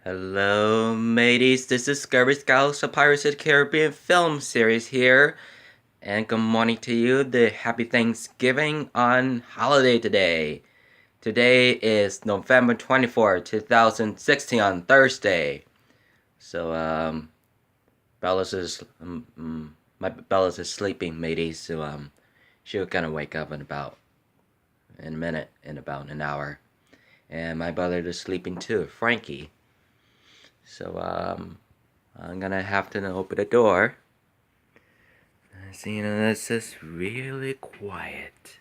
Hello, mateys. This is Scurvy Scouts, a Pirates of the Caribbean film series here. And good morning to you. The happy Thanksgiving on holiday today. Today is November 24th, 2016 on Thursday. So, my Bella's is sleeping, mateys. So, she'll kind of wake up in about an hour. And my brother is sleeping too, Frankie. So, I'm gonna have to open the door. So, it's just really quiet.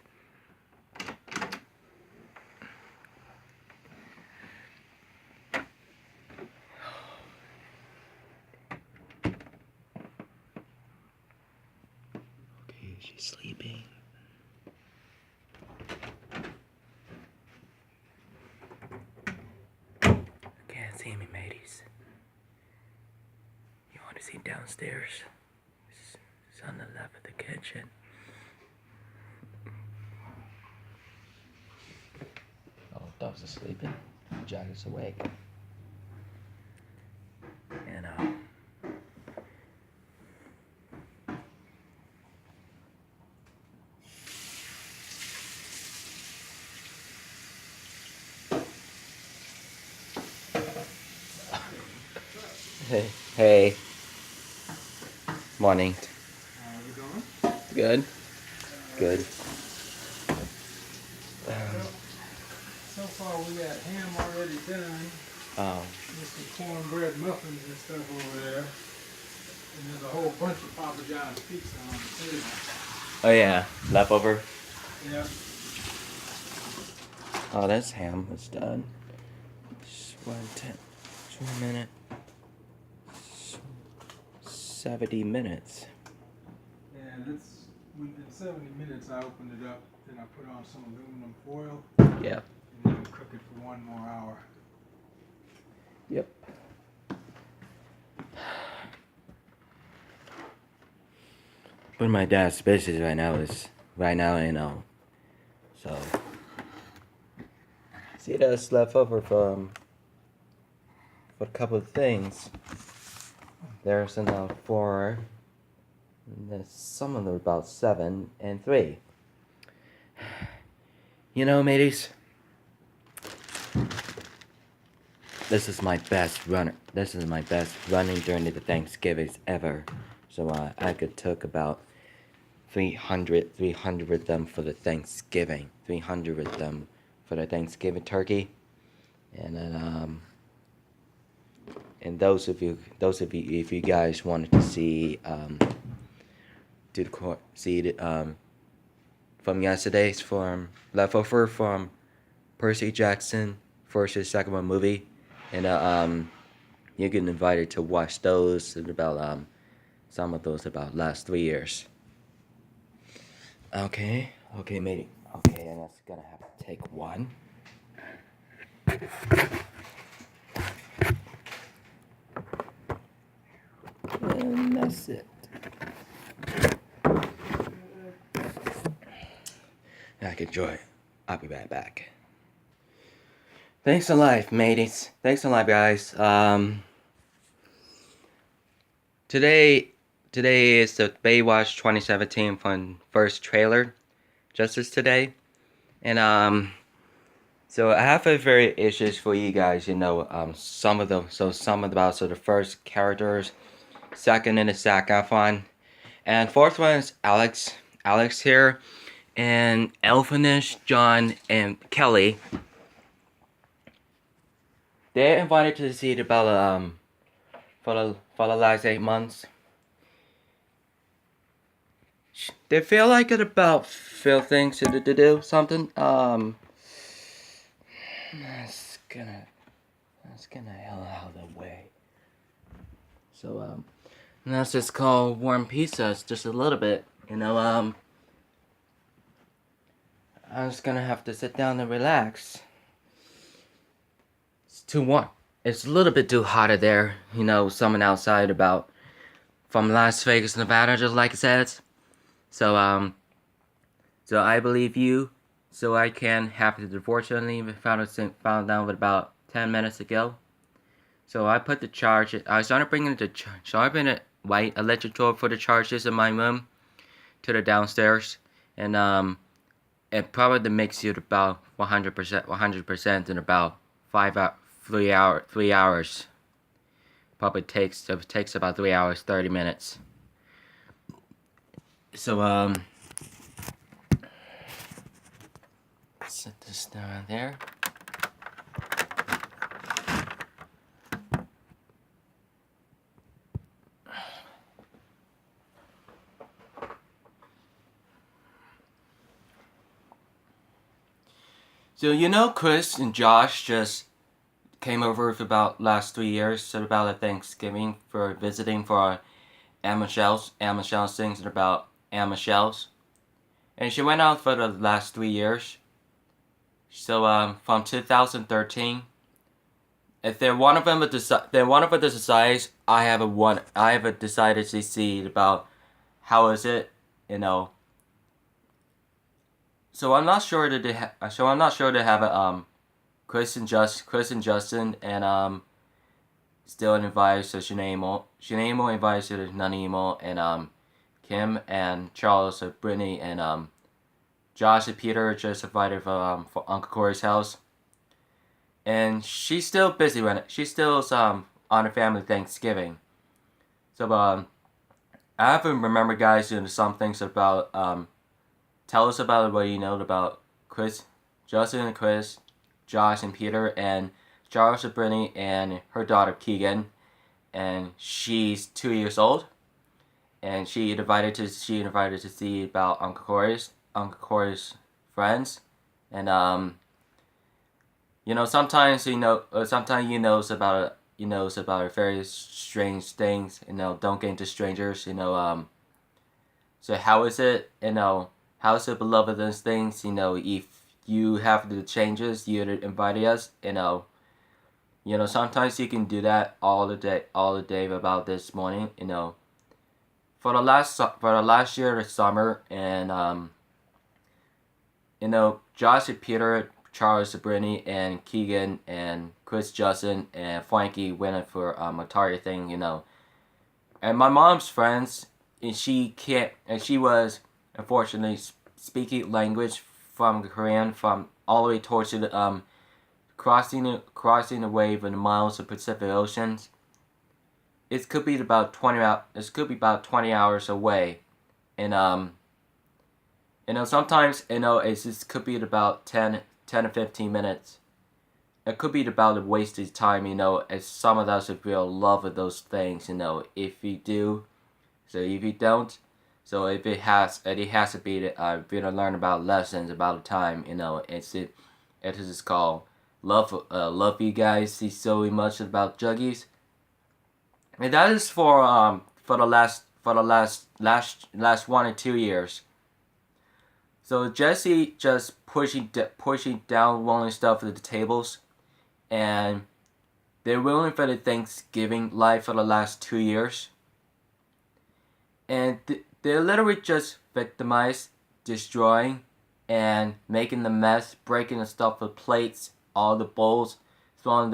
Okay, she's sleeping. Can't see me, mateys. You want to see downstairs? It's on the left of the kitchen. Oh, dogs are sleeping. Jack is awake. And hey. Morning. How are you doing? Good. Good. So far we got ham already done. With some cornbread muffins and stuff over there. And there's a whole bunch of Papa John's pizza on the table. Oh yeah, leftover. Yep. Oh, that's ham. It's done. Just 1 minute. 70 minutes. And in 70 minutes I opened it up, then I put on some aluminum foil. Yeah. And then cook it for 1 more hour. Yep. But my dad's busy right now, so see, that's left over for a couple of things. There's enough for, and there's some of them about 7 and 3. You know, mateys, this is my best runner. This is my best running during the Thanksgivings ever. So I could took about 300 of them for the Thanksgiving. 300 of them for the Thanksgiving turkey. And then and those of you, if you guys wanted to see from yesterday's from leftover from Percy Jackson versus second one movie, and you get invited to watch those about some of those about last 3 years. Okay, matey. Okay, and that's gonna have to take one. And that's it. I can enjoy it. I'll be right back. Thanks a lot, mateys. Thanks a lot, guys. Today is the Baywatch 2017 first trailer, just as today, and so I have a very issues for you guys. Some of the first characters, second in the Zac Efron, and fourth one is Alex here, and Elfinish, John, and Kelly. They're invited to see the Bella for the last 8 months. They feel like it about feel things to do something. That's gonna hell out of the way. So and that's just called warm pizzas just a little bit. I'm just gonna have to sit down and relax. It's too warm. It's a little bit too hot there. Someone outside from Las Vegas, Nevada, just like it says. So I believe you. So I can have it. Unfortunately, found out about 10 minutes ago. So I put the charge. I started bringing the so I bring a white electric door for the charges in my room to the downstairs, and it probably makes it about 100% in about 3 hours. Probably takes about 3 hours 30 minutes. So set this down there. So Chris and Josh just came over for about last 3 years, so about a Thanksgiving for visiting for Aunt Michelle's things and about Aunt Michelle's. And she went out for the last 3 years. So from 2013. If they're one of them decides I have a decided to see about how is it, you know. So I'm not sure that they have a Chris and Justin and still invited to Shanemo invited to Nanimo and Kim and Charles Brittany and Josh and Peter just invited for Uncle Corey's house. And she's still busy with it. She's still on a family Thanksgiving. So I haven't remember guys doing some things about tell us about what you know about Chris, Justin and Chris, Josh and Peter and Charles and Brittany and her daughter Keegan, and she's 2 years old, and she invited to see about Uncle Corey's friends, and sometimes about very strange things. Don't get into strangers. So how is it? How is it beloved those things? If you have the changes, you invited us. Sometimes you can do that all the day about this morning. For the last year of summer, and Josh and Peter, Charles, Brittany, and Keegan, and Chris, Justin, and Frankie went for a Target thing, And my mom's friends, and she was unfortunately speaking language from Korean from all the way towards the crossing the wave in the miles of Pacific Oceans. It could be about 20 hours away, and sometimes it just could be about 10 to 15 minutes. It could be about a wasted time, as some of us will love of those things, if you do. So if you don't, so if it has to be to learn about lessons about the time, it is called love you guys see so much about Juggies. And that is for the last 1 or 2 years. So Jesse just pushing down rolling stuff to the tables, and they're willing for the Thanksgiving life for the last 2 years, and they're literally just victimized, destroying, and making the mess, breaking the stuff with plates, all the bowls, throwing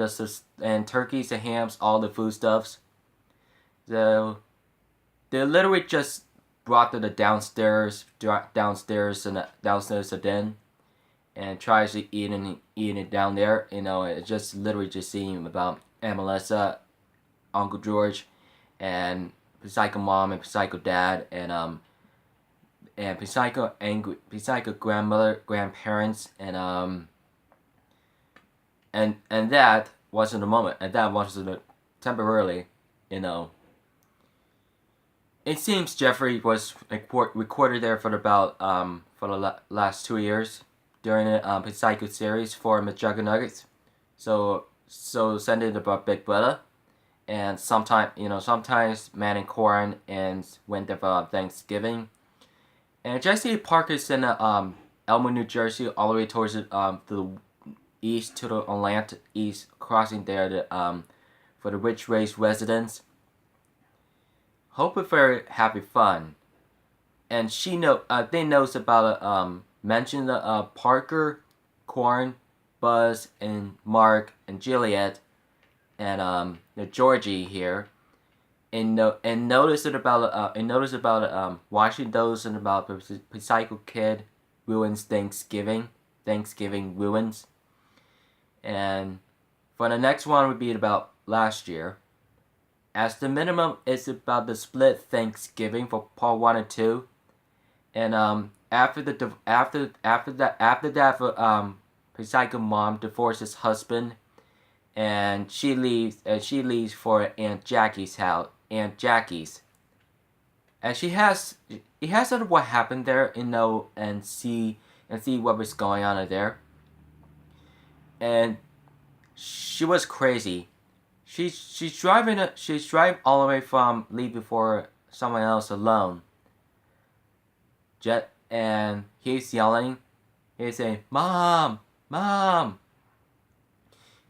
and turkeys and hams, all the foodstuffs. So they literally just brought to the downstairs den, and tries to eat it down there. It just literally just seeing about Aunt Melissa, Uncle George, and Psycho Mom and Psycho Dad, and Psycho grandmother, grandparents, and that wasn't a moment, and that wasn't temporarily, It seems Jeffrey was recorded there for the last 2 years during the Psycho series for McJuggernuggets. So send it about Big Brother, and sometimes Man and Corn and went there for Thanksgiving. And Jesse Park is in Elmwood, New Jersey, all the way towards the east to the Atlantic east, crossing there for the rich race residents. Hope it's very happy fun. And they knows about mentioned Parker, Corn, Buzz, and Mark and Juliet the Georgie here, and notice it about watching those and about the Psycho Kid ruins Thanksgiving ruins, and for the next one would be about last year. As the minimum is about the split Thanksgiving for part 1 and 2, and after that Psycho mom divorces husband, and she leaves for Aunt Jackie's house. And he has sort of what happened there, and see what was going on there. And she was crazy. She's driving all the way from leaving for someone else alone. And he's yelling. He's saying, "Mom, Mom."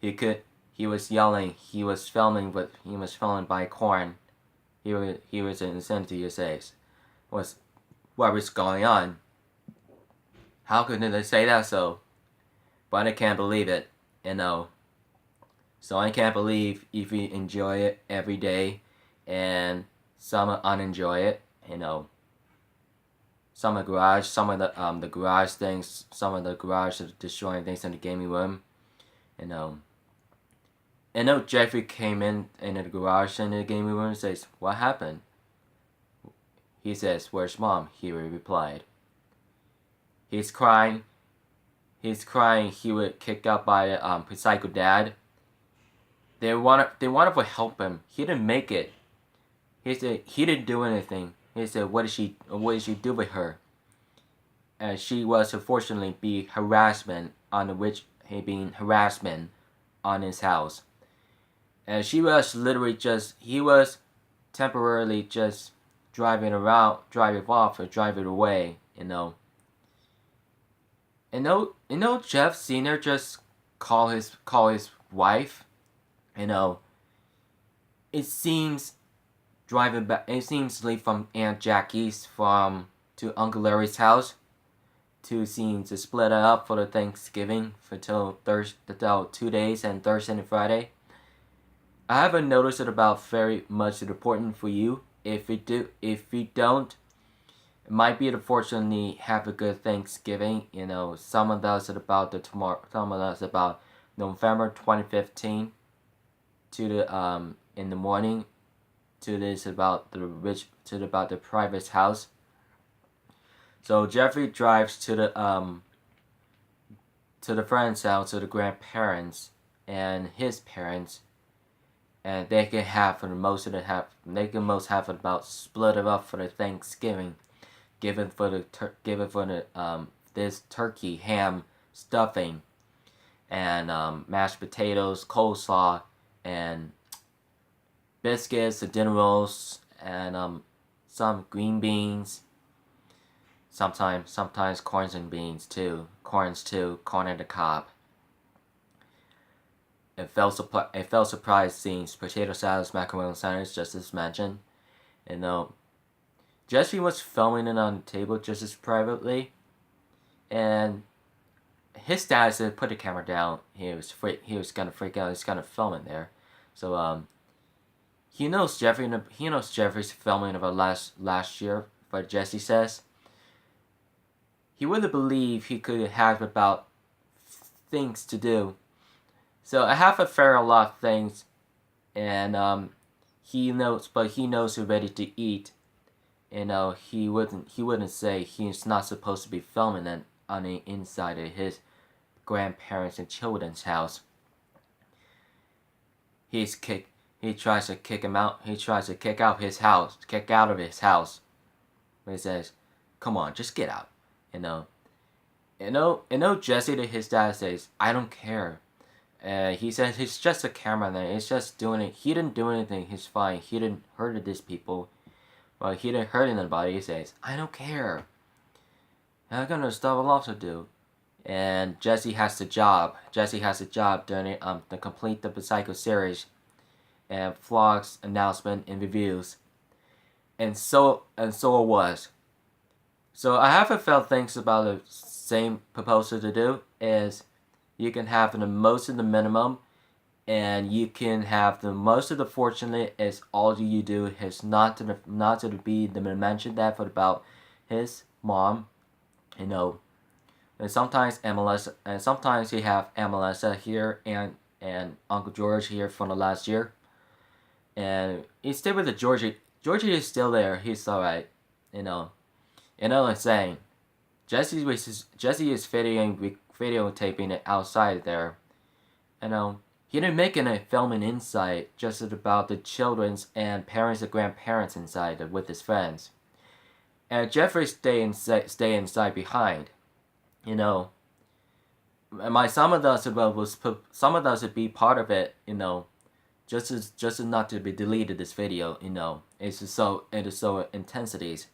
He was yelling. He was filming by corn. He was in insanity. He says, what was going on? How could they say that so? But I can't believe it. So I can't believe if we enjoy it every day, and some unenjoy it. Some of the garage things, some of the garage destroying things in the gaming room. Jeffrey came in the garage in the gaming room and says, "What happened?" He says, "Where's Mom?" He replied. He's crying. He was kicked out by his psycho dad. They wanted to help him. He didn't make it. He said he didn't do anything. He said, what did she do with her? And she was unfortunately being harassment on his house. And he was temporarily just driving off or driving away. Jeff Senior just call his wife. It seems driving back. It seems like from Aunt Jackie's to Uncle Larry's house. To split it up for the Thanksgiving till 2 days, and Thursday and Friday. I haven't noticed it about very much important for you. If we don't, it might be unfortunately have a good Thanksgiving. Some of us about November 2015 to the in the morning to this about the private house. So Jeffrey drives to the friend's house, to the grandparents and his parents, and they can have about split it up for the Thanksgiving, given for this turkey, ham, stuffing, and mashed potatoes, coleslaw, and biscuits, the dinner rolls, and some green beans. Sometimes corns and beans too. Corn on the cob. It felt surprised seeing potato salads, macaroni sandwich, just as mentioned. Jesse was filming it on the table just as privately, and his dad said put the camera down. He was gonna freak out. He's gonna film it there. So he knows Jeffrey's filming of last year. But Jesse says he wouldn't believe he could have about things to do. So I have a lot of things, and he knows he's ready to eat. He wouldn't say he's not supposed to be filming it on the inside of his grandparents and children's house. He tries to kick him out. He tries to kick out of his house. But he says, "Come on, just get out." Jesse to his dad says, "I don't care." He says it's just a camera there. It's just doing it. He didn't do anything. He's fine. He didn't hurt these people. Well, he didn't hurt anybody. He says, "I don't care. I'm gonna stuff a lot to do." And Jesse has the job. During to complete the Psycho series, and vlogs, announcement, and reviews. And so it was. So I haven't felt things about the same proposal to do is you can have the most in the minimum, and you can have the most of the fortunate is all you do is not to be the mention that about his mom, you know. And sometimes MLS, and sometimes you have MLS here and Uncle George here from the last year, and he's still with the Georgie. Georgie is still there. He's all right, you know. You know what I'm saying? Jesse is videotaping it outside there. You know, he didn't make any filming inside, just about the children's and parents and grandparents inside with his friends. And Jeffrey stay inside behind. You know, some of us would be part of it. You know, just as not to be deleted this video. You know, it is so intensities,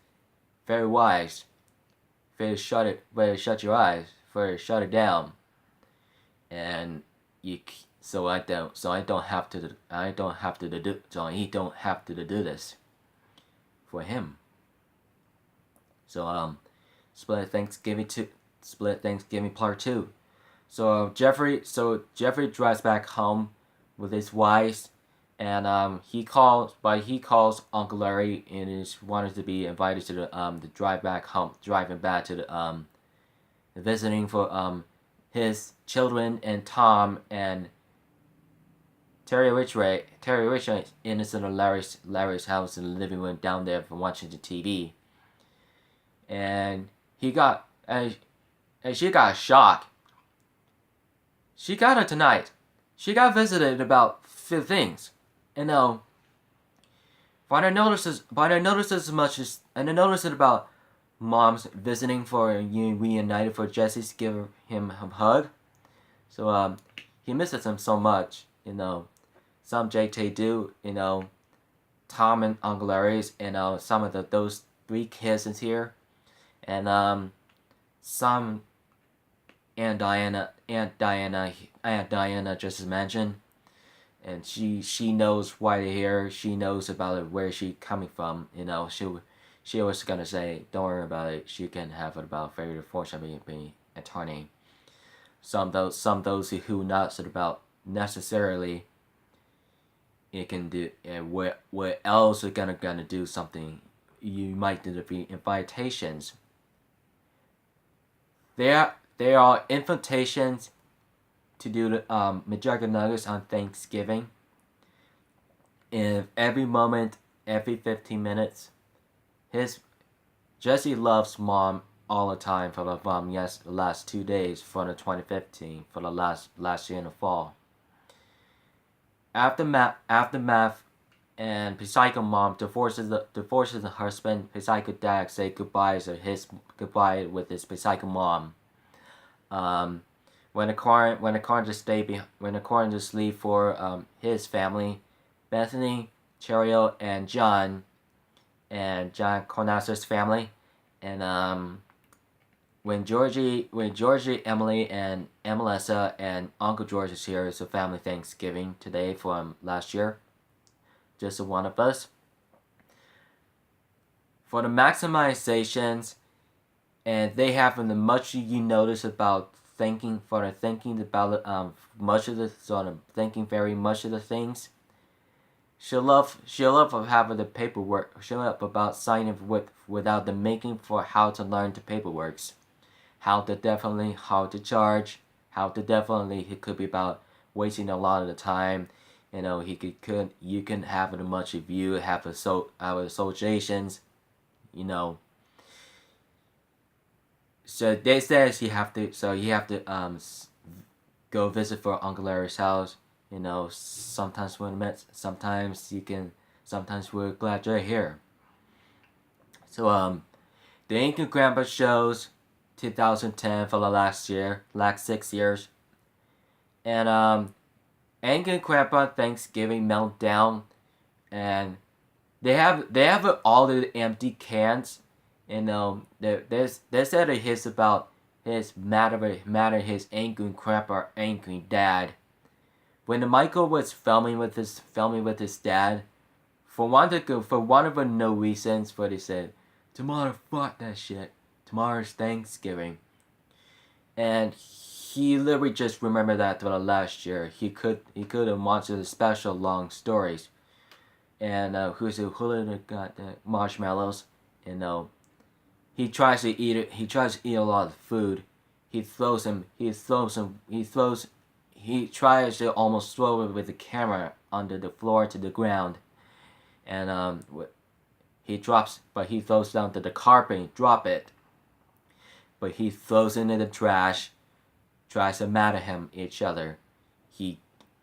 very wise. Very shut your eyes, very shut it down, and you so he don't have to do this for him. So split Thanksgiving part 2. So Jeffrey drives back home with his wife, and he calls Uncle Larry and is wanted to be invited to the driving back to the visiting for his children and Tom and Terry Ridgway innocent of Larry's house in the living room down there for watching the TV. And he got and she got a shock. She got it tonight. She got visited about few things. You know, but I noticed as much as and I noticed it about mom's visiting for reunited for Jesse to give him a hug. So he misses him so much. You know, some JT do. You know, Tom and Uncle Larry's. You know, some of those 3 kids is here, and some Aunt Diana just as mentioned. And she knows why they're here. She knows about it, where she coming from. You know, she was gonna say, don't worry about it. She can have it about very fortunately being attorney. Some those who not about necessarily. It can do where else are gonna do something. You might do the invitations. There are invitations to do the McJugger Nuggets on Thanksgiving. And every moment, every 15 minutes, Jesse loves mom all the time for the the last 2 days for the 2015 for the last year in the fall. Aftermath, and Psycho mom divorces the husband. Psycho dad say goodbye with his Psycho mom. When the car just leave for his family, Bethany, Cherio, and John Cornasser's family, and when Georgie, Emily, and Melissa and Uncle George is here, it's a family Thanksgiving today from last year. Just one of us. For the maximizations, and they have the much you notice about thinking about much of the sort of thinking very much of the things. She'll love having the paperwork. She'll love about signing without the making for how to learn the paperworks, how to charge, it could be about wasting a lot of the time. You know, you can have it much of you have our associations, you know. So they says you have to go visit for Uncle Larry's house. You know, sometimes we're met, sometimes we're glad you're here. So the Ancient Grandpa shows 2010 for the last 6 years. And Ancient Grandpa Thanksgiving meltdown, and they have all the empty cans. You know, they said his about his matter his angry grandpa, angry dad. When Michael was filming with his dad, for one of the no reasons, but he said, tomorrow, fuck that shit. Tomorrow's Thanksgiving, and he literally just remembered that for the last year. He could have watched the special long stories, and who's who got the marshmallows, and he tries to eat it. He tries to eat a lot of food. He throws him. He throws him. He throws. He tries to almost throw it with the camera onto the floor to the ground, and he drops. But he throws down to the carpet. And drop it. But he throws it into the trash. Tries to mad at him each other.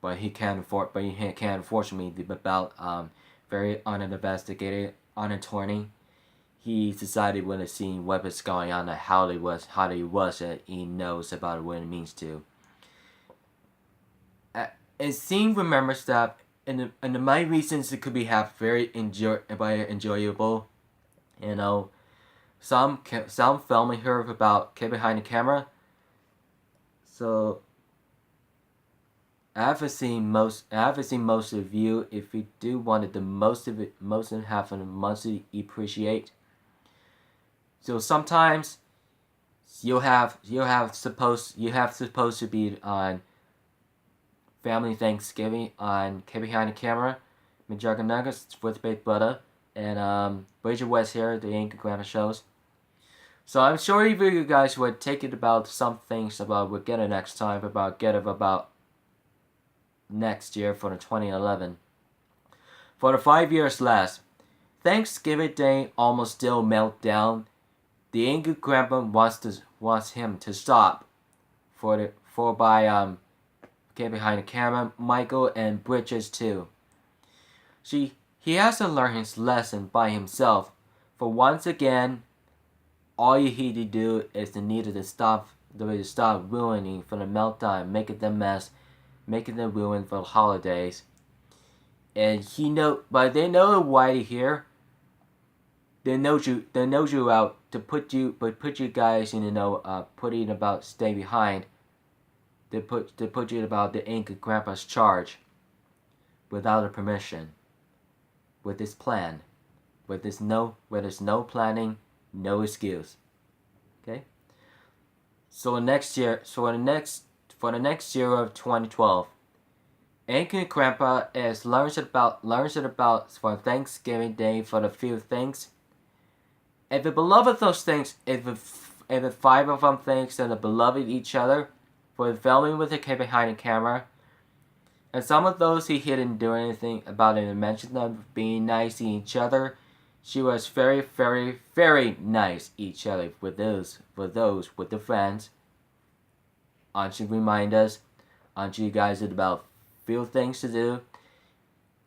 But he can't afford. But he can't unfortunately about very uninvestigated, unattorney. He decided when he seen what was going on and how he was that he knows about what it means to. And seeing remembers that and my reasons it could be have very enjoyable. Some filming here about kid behind the camera. So I haven't seen most of you. If you do wanted the most of it, most and half of the mostly appreciate. So sometimes you have supposed to be on family Thanksgiving on Kid Behind the Camera, Majorca Nuggets with Big Butter, and Bridget West here, the Anchor Grandpa shows. So I'm sure you guys would take it about some things about we'll get it next time about next year for the 2011. For the 5 years last, Thanksgiving Day almost still melt down. The angry grandpa wants him to stop. Get behind the camera, Michael and Bridges too. He has to learn his lesson by himself. For once again, all you need to do is to stop ruining for the meltdown, making them ruin for the holidays. And they know why you're here. They know you out to put you guys in putting about stay behind. They put you about the angry grandpa's charge, without a permission. With this plan, where there's no planning, no excuse. Okay. So for the next year of 2012, angry grandpa learns about for Thanksgiving Day for the few things. If the beloved those things, if the five of them thinks that the beloved each other for filming with the kid behind the camera, and some of those he didn't do anything about it and mentioned them being nice to each other. She was very, very, very nice each other with those with the friends. Aren't you remind us? Aren't you guys about few things to do?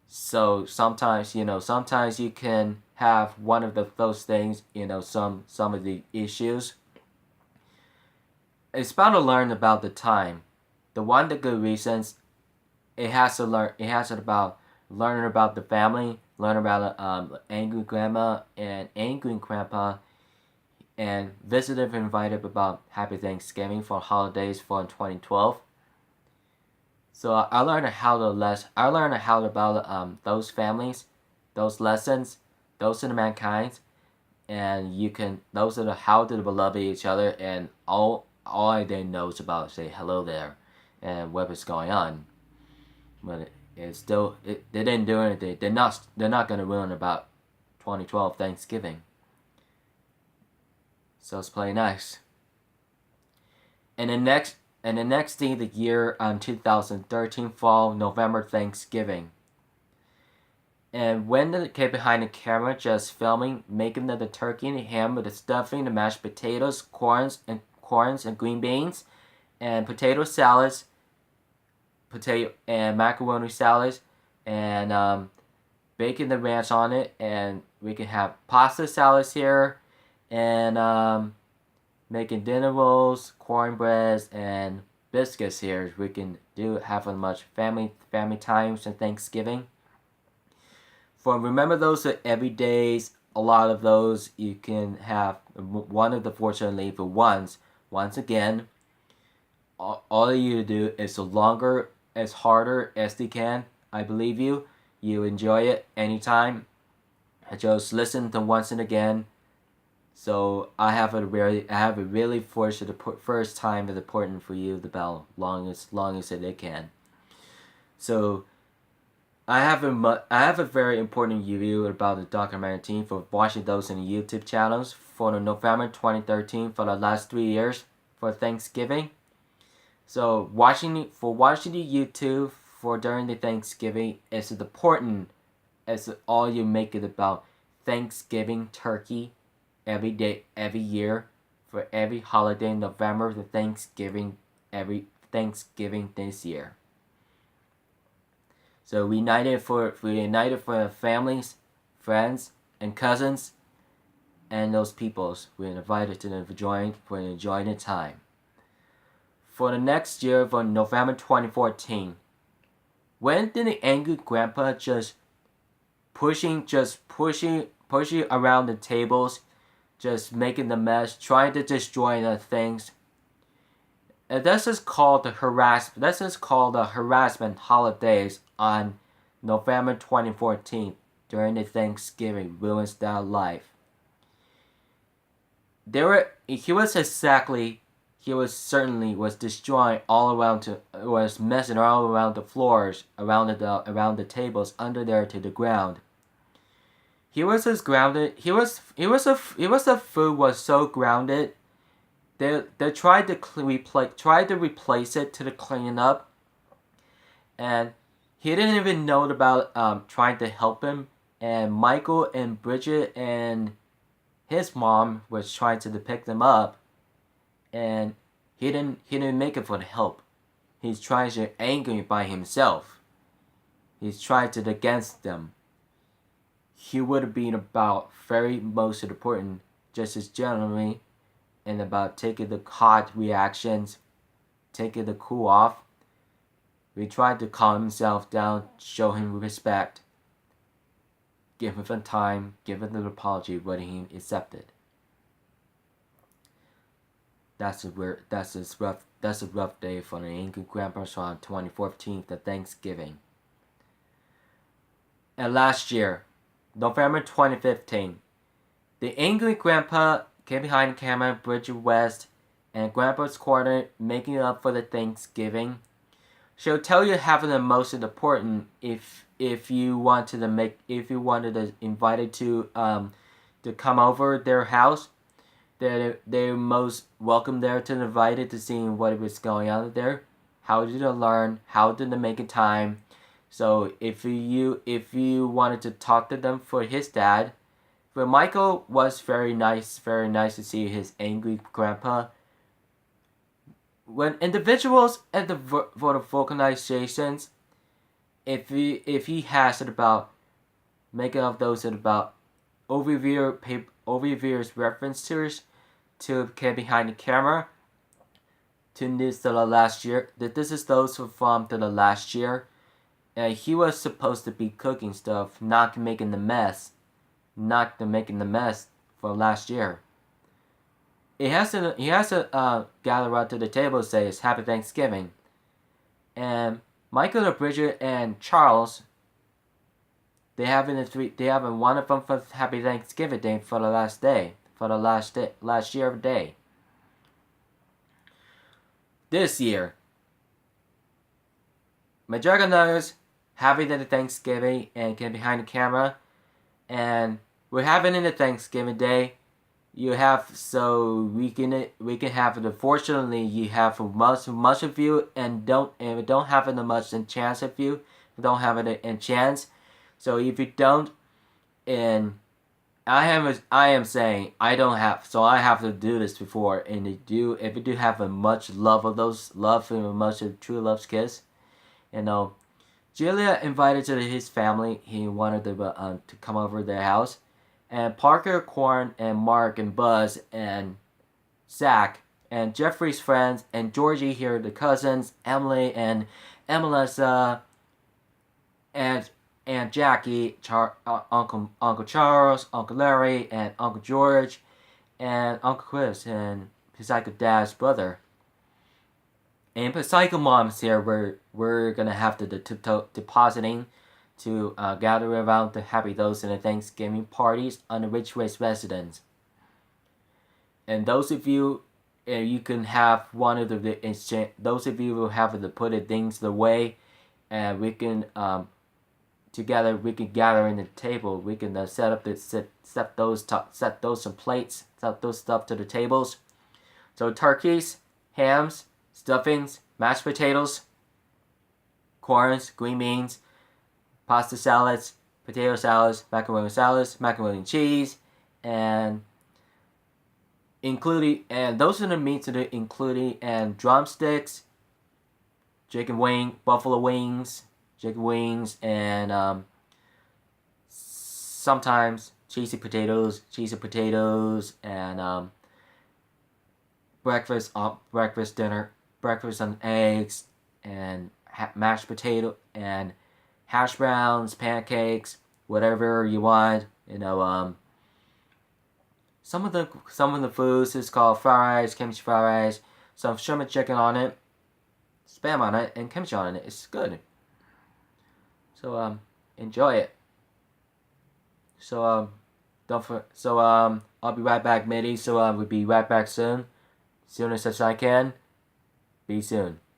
So sometimes you can have one of those things, some of the issues. It's about to learn about the time. The good reasons. It has about learning about the family, learn about angry grandma and angry grandpa, and visitor invited about Happy Thanksgiving for holidays for 2012. So I learned how about those families, those lessons, those are the mankind, and those are how to beloved each other, and all they knows about say hello there, and what is going on. But they didn't do anything. They're not gonna ruin about 2012 Thanksgiving. So it's pretty nice. And the next day of the year on 2013 fall November Thanksgiving. And when the kid behind the camera just filming, making the turkey and the ham with the stuffing, the mashed potatoes, corns and green beans, and potato salads, potato and macaroni salads, and bacon the ranch on it, and we can have pasta salads here, and making dinner rolls, cornbreads, and biscuits here. We can have as much family times and Thanksgiving. Remember those are every days. A lot of those you can have one of the fortunately for once again. All you do is the longer, as harder as they can. I believe you. You enjoy it anytime. Just listen to once and again. So I have a really first time is important for you about long as it can. So I have a very important review about the documentary team for watching those in the YouTube channels for the November 2013 for the last 3 years for Thanksgiving. So watching the YouTube for during the Thanksgiving is important as all you make it about Thanksgiving turkey every day every year for every holiday in November to Thanksgiving every Thanksgiving this year. So we united for families, friends, and cousins, and those peoples we invited to join for enjoying the time. For the next year, for November 2014, when did the angry grandpa pushing around the tables, just making the mess, trying to destroy the things? And this is called the harassment holidays on November 2014 during the Thanksgiving ruins that life. He was certainly was destroying all around was messing all around the floors, around the tables under there to the ground. He was as grounded. He was the food was so grounded. They tried to replace it to the clean up, and he didn't even know about trying to help him. And Michael and Bridget and his mom was trying to pick them up, and he didn't make it for the help. He's trying to angry by himself. He's trying to against them. He would have been about very most important, just as generally, and about taking the hot reactions, taking the cool off. We tried to calm himself down, show him respect, give him time, give him an apology when he accepted. That's a rough day for the angry grandpa on 2014 to Thanksgiving. And last year, November 2015, the angry grandpa came behind the camera, Bridget West, and Grandpa's Corner making up for the Thanksgiving. She'll tell you having the most important if you wanted to invited to come over their house. They're most welcome there to invited to see what was going on there. How did they learn? How did they make a time? So if you wanted to talk to them for his dad, but Michael was very nice to see his angry grandpa. When individuals at the for the vocalizations, if he has it about making up those about overviewers references to behind the camera to this to the last year. That this is those from to the last year. He was supposed to be cooking stuff, not making the mess for last year. He has to gather around to the table and say it's Happy Thanksgiving. And Michael, Bridget, and Charles, they have one of them for Happy Thanksgiving Day for the last year of the day. This year, Majorca knows Happy Thanksgiving and get behind the camera, and we're having it a Thanksgiving Day. You have so we can have it. Unfortunately, you have much of you and we don't have it much in chance of you. We don't have it in chance. So if you don't, and I am saying I don't have. So I have to do this before. And if you do have a much love of those love and a much of true love's kiss, Julia invited to his family. He wanted to come over to their house. And Parker, Corn, and Mark, and Buzz, and Zach, and Jeffrey's friends, and Georgie here, the cousins, Emily, and Melissa, and Jackie, Uncle Charles, Uncle Larry, and Uncle George, and Uncle Chris, and Psycho Dad's brother. And Psycho Mom's here. We're gonna have to depositing to gather around to happy those in the Thanksgiving parties on the Ridgeway's residence. And those of you, you can have one of the exchange. Those of you who have to put the things away, and we can together we can gather in the table. We can set up the set those some plates, set those stuff to the tables. So turkeys, hams, stuffings, mashed potatoes, corns, green beans, pasta salads, potato salads, macaroni and cheese, and those are the meats that are including and drumsticks, buffalo wings, chicken wings, and sometimes cheesy potatoes, and dinner, breakfast and eggs, and mashed potato and hash browns, pancakes, whatever you want. Some of the foods is called fried rice, kimchi fried rice, some shrimp chicken on it, spam on it, and kimchi on it. It's good. So enjoy it. I'll be right back, Mitty. We'll be right back soon as I can. Be soon.